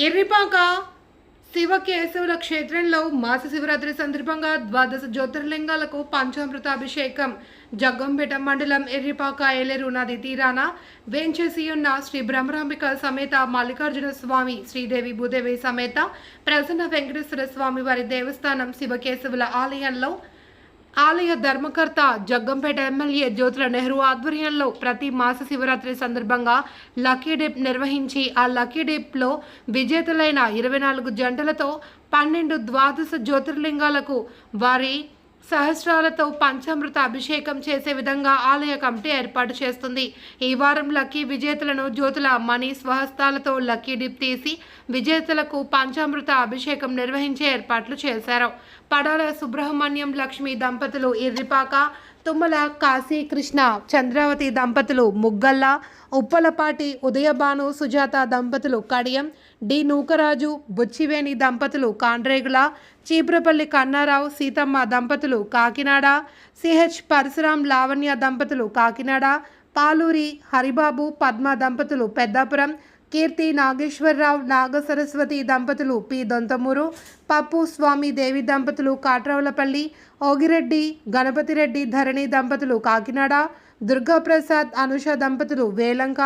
ఎర్రిపాక శివకేశవుల క్షేత్రంలో మాస శివరాత్రి సందర్భంగా ద్వాదశ జ్యోతిర్లింగాలకు పంచామృతాభిషేకం. జగ్గంపేట మండలం ఎర్రిపాక ఏలేరు నది తీరాన వేంచేసి ఉన్న శ్రీ బ్రహ్మరాంబిక సమేత మల్లికార్జున స్వామి, శ్రీదేవి భూదేవి సమేత ప్రసన్న వెంకటేశ్వర స్వామి వారి దేవస్థానం శివకేశవుల ఆలయ ధర్మకర్త జగ్గంపేట ఎమ్మెల్యే జ్యోతుల నెహ్రూ ఆధ్వర్యంలో ప్రతి మాస శివరాత్రి సందర్భంగా లక్కీ డిప్ నిర్వహించి ఆ లక్కీ డిప్లో విజేతలైన 24 జంటలతో 12 ద్వాదశ జ్యోతిర్లింగాలకు వారి సహస్రాలతో పంచామృత అభిషేకం చేసే విధంగా ఆలయ కమిటీ ఏర్పాటు చేస్తుంది. ఈ వారం లక్కీ విజేతలను జ్యోతుల మణి స్వహస్తాలతో లక్కీ డిప్ తీసి విజేతలకు పంచామృత అభిషేకం నిర్వహించే ఏర్పాట్లు చేశారు. పడాల సుబ్రహ్మణ్యం లక్ష్మి దంపతులు ఎర్రిపాక, తుమ్మల కాశీకృష్ణ చంద్రావతి దంపతులు ముగ్గల్ల, ఉప్పలపాటి ఉదయభాను సుజాత దంపతులు కడియం, డి నూకరాజు బుచ్చివేణి దంపతులు కాండ్రేగుల, చీపురపల్లి కన్నారావు సీతమ్మ దంపతులు కాకినాడ, సిహెచ్ పరశురాం లావణ్య దంపతులు కాకినాడ, పాలూరి హరిబాబు పద్మ దంపతులు పెద్దాపురం, కీర్తి నాగేశ్వరరావు నాగసరస్వతి దంపతులు పి దొంతమూరు, పప్పు స్వామి దేవి దంపతులు కాట్రవులపల్లి, ఓగిరెడ్డి గణపతిరెడ్డి ధరణి దంపతులు కాకినాడ, దుర్గాప్రసాద్ అనుష దంపతులు వేలంక,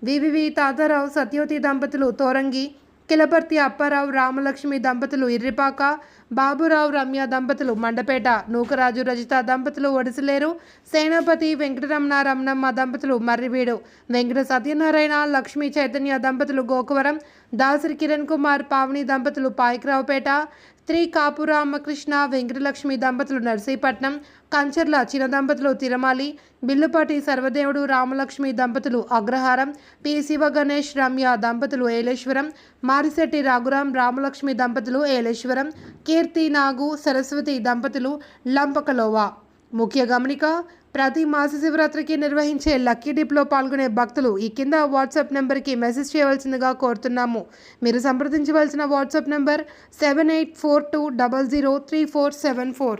వివివి తాతారావు సత్యవతి దంపతులు తోరంగి, కిలపర్తి అప్పారావు రామలక్ష్మి దంపతులు ఇర్రిపాక, బాబురావు రమ్య దంపతులు మండపేట, నూకరాజు రజిత దంపతులు ఒడిసిలేరు, సేనాపతి వెంకటరమణ రమణమ్మ దంపతులు మర్రివీడు, వెంకట సత్యనారాయణ లక్ష్మీ చైతన్య దంపతులు గోకవరం, దాసరి కిరణ్ కుమార్ పావని దంపతులు పాయకరావుపేట, శ్రీ కాపు రామకృష్ణ వెంకటలక్ష్మి దంపతులు నర్సీపట్నం, కంచర్ల చిన్న దంపతులు తిరమాలి, బిల్లుపాటి సర్వదేవుడు రామలక్ష్మి దంపతులు అగ్రహారం, పి శివ గణేష్ రమ్య దంపతులు ఏలేశ్వరం, మారిశెట్టి రఘురాం రామలక్ష్మి దంపతులు ఏలేశ్వరం, కీర్తి నాగు సరస్వతి దంపతులు లంపకలోవా. ముఖ్య గమనిక: ప్రతి మాస శివరాత్రికి నిర్వహించే లక్కీ డిప్లో పాల్గొనే భక్తులు ఈ కింద వాట్సాప్ నెంబర్కి మెసేజ్ చేయవలసిందిగా కోరుతున్నాము. మీరు సంప్రదించవలసిన వాట్సాప్ నెంబర్ 7842003474.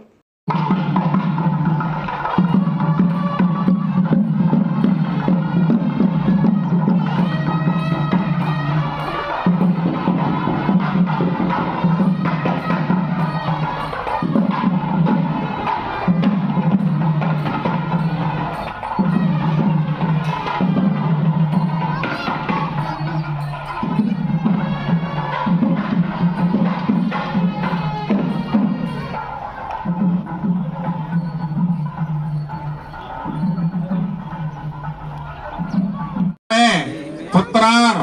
पुत्रान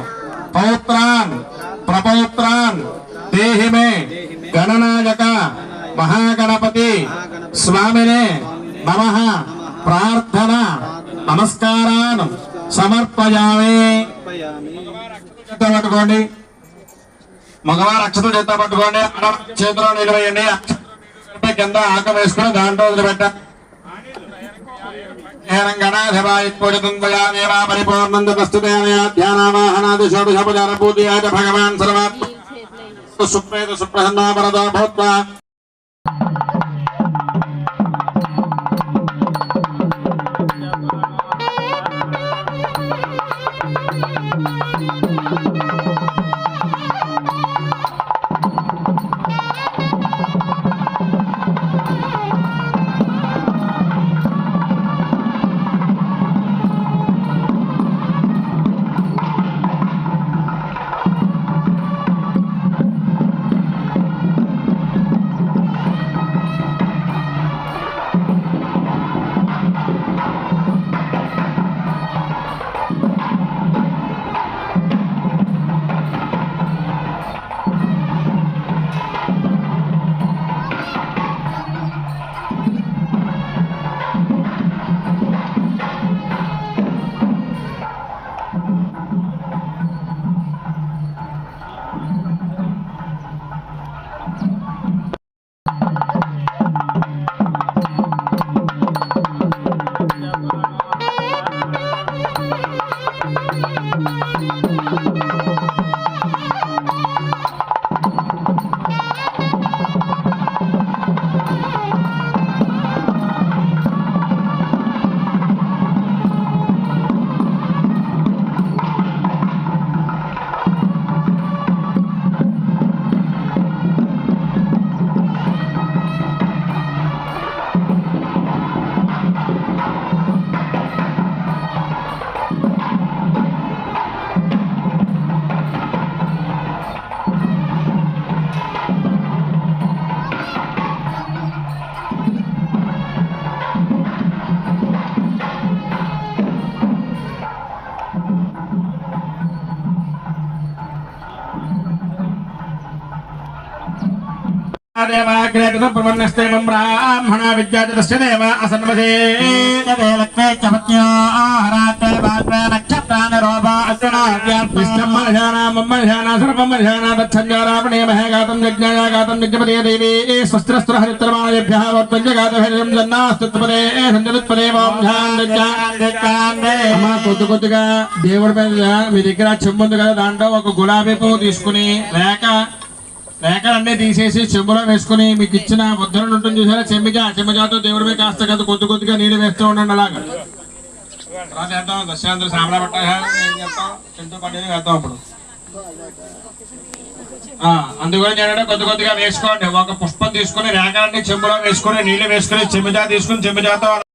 पौत्रान प्रपौत्रान देहि मे गणनायक महागणपति स्वामिने नमः प्रार्थना नमस्कारान् समर्पयामि. పట్టుకోండి, మగవారు అక్షతలు చేత పట్టుకోండి, చేతిలో నిలవేయండి. కింద ఆక వేసుకుని దాంట్లో వదిలిపెట్టాలి. भगवान सर्वात्मा सुप्रेत सुप्रसन्ना वरदा भूत्वा దేవాగ్రేతమన్నస్తేవం బ్రాహ్మణ విద్యాచతస్య దేవ అసన్వసే లక్ష్మీ చపత్యా ఆహారాత్రే భాగ్య నక్షత్రాన్ని రోభా అర్జునాభ్యాం సర్వమర్శానా తచ్చంజారాపణే మహేగాతం యజ్ఞాయాగాతం యజ్ఞపదే దేవీ స్వస్త్రస్త్ర హరిత్రమాణేభ్యः వర్తంజగాతహరిం జన్నాస్తుత్పదే సంజలుత్పదే అమ్మా కొద్దిగా దేవుడి మీద మీ దగ్గర చెంబు ఉంది కదా, దాంట్లో ఒక గులాబీ పువ్వు తీసుకుని రేఖలన్నీ తీసేసి చెంబులో వేసుకుని మీకు ఇచ్చిన ముద్రలు ఉంటుంది చూసారా, చెంబుజాతో దేవుడి మీద కాస్త కదా కొద్దిగా నీళ్ళు వేస్తూ ఉండండి. అలాగా తర్వాత వేద్దాం దశాంధ్ర శ్రావణ పట్ట ఏం చేస్తాం, చింటూ పట్టేది వేద్దాం. అప్పుడు అందుకని ఏంటంటే కొద్దిగా వేసుకోండి. ఒక పుష్పం తీసుకుని రేఖలన్నీ చెంబులో వేసుకుని నీళ్ళు వేసుకుని చెంబుజా తీసుకుని చెంబుజాతో